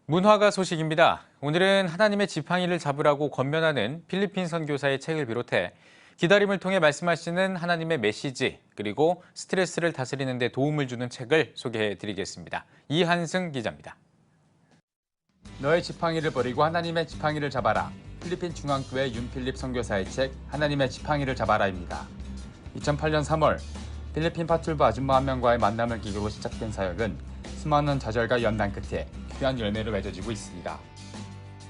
문화가 소식입니다. 오늘은 하나님의 지팡이를 잡으라고 권면하는 필리핀 선교사의 책을 비롯해 기다림을 통해 말씀하시는 하나님의 메시지, 그리고 스트레스를 다스리는 데 도움을 주는 책을 소개해 드리겠습니다. 이한승 기자입니다. 너의 지팡이를 버리고 하나님의 지팡이를 잡아라. 필리핀 중앙교회 윤필립 선교사의 책 하나님의 지팡이를 잡아라입니다. 2008년 3월 필리핀 파툴부 아줌마 한 명과의 만남을 계기로 시작된 사역은 수많은 좌절과 연단 끝에 귀한 열매로 맺어지고 있습니다.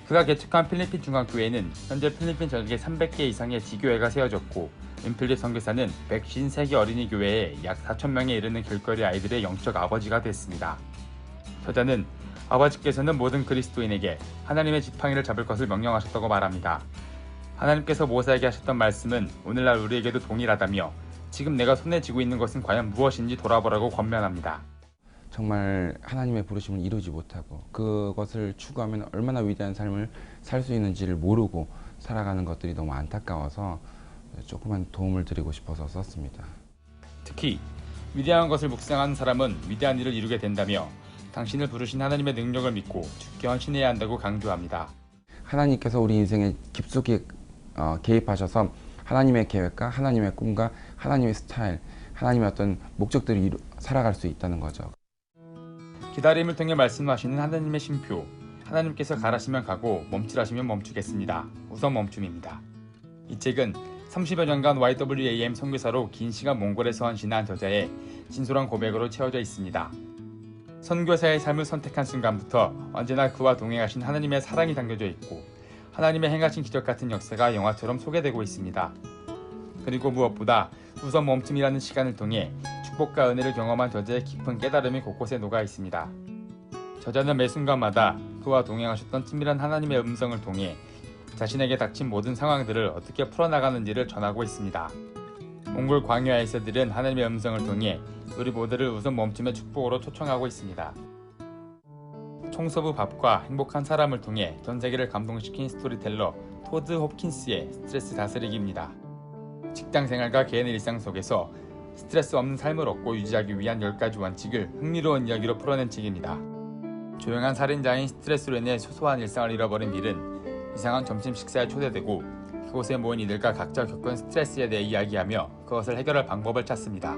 그가 개척한 필리핀 중앙교회는 현재 필리핀 전역에 300개 이상의 지교회가 세워졌고 윤필립 선교사는 153개 어린이 교회에 약 4,000명에 이르는 길거리 아이들의 영적 아버지가 됐습니다. 저자는 아버지께서는 모든 그리스도인에게 하나님의 지팡이를 잡을 것을 명령하셨다고 말합니다. 하나님께서 모세에게 하셨던 말씀은 오늘날 우리에게도 동일하다며 지금 내가 손에 쥐고 있는 것은 과연 무엇인지 돌아보라고 권면합니다. 정말 하나님의 부르심을 이루지 못하고 그것을 추구하면 얼마나 위대한 삶을 살 수 있는지를 모르고 살아가는 것들이 너무 안타까워서 조그만 도움을 드리고 싶어서 썼습니다. 특히 위대한 것을 묵상하는 사람은 위대한 일을 이루게 된다며 당신을 부르신 하나님의 능력을 믿고 죽게 헌신해야 한다고 강조합니다. 하나님께서 우리 인생에 깊숙이 개입하셔서 하나님의 계획과 하나님의 꿈과 하나님의 스타일, 하나님의 어떤 목적들을 살아갈 수 있다는 거죠. 기다림을 통해 말씀하시는 하나님의 쉼표. 하나님께서 가라시면 가고 멈추라시면 멈추겠습니다. 우선 멈춤입니다. 이 책은 30여 년간 YWAM 선교사로 긴 시간 몽골에서 헌신한 저자의 진솔한 고백으로 채워져 있습니다. 선교사의 삶을 선택한 순간부터 언제나 그와 동행하신 하나님의 사랑이 담겨져 있고 하나님의 행하신 기적 같은 역사가 영화처럼 소개되고 있습니다. 그리고 무엇보다 우선 멈춤이라는 시간을 통해 축복과 은혜를 경험한 저자의 깊은 깨달음이 곳곳에 녹아 있습니다. 저자는 매 순간마다 그와 동행하셨던 친밀한 하나님의 음성을 통해 자신에게 닥친 모든 상황들을 어떻게 풀어나가는지를 전하고 있습니다. 몽골 광야에서 들은 하나님의 음성을 통해 우리 모두를 우선 멈춤의 축복으로 초청하고 있습니다. 청소부 밥과 행복한 사람을 통해 전 세계를 감동시킨 스토리텔러 토드 홉킨스의 스트레스 다스리기입니다. 직장 생활과 개인의 일상 속에서 스트레스 없는 삶을 얻고 유지하기 위한 10가지 원칙을 흥미로운 이야기로 풀어낸 책입니다. 조용한 살인자인 스트레스로 인해 소소한 일상을 잃어버린 빌은 이상한 점심 식사에 초대되고 그곳에 모인 이들과 각자 겪은 스트레스에 대해 이야기하며 그것을 해결할 방법을 찾습니다.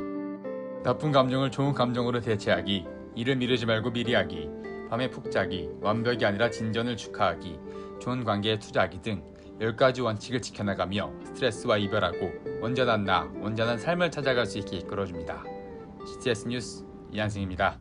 나쁜 감정을 좋은 감정으로 대체하기, 일을 미루지 말고 미리 하기, 밤에 푹 자기, 완벽이 아니라 진전을 축하하기, 좋은 관계에 투자하기 등 10가지 원칙을 지켜나가며 스트레스와 이별하고 온전한 나, 온전한 삶을 찾아갈 수 있게 이끌어줍니다. CTS 뉴스 이한승입니다.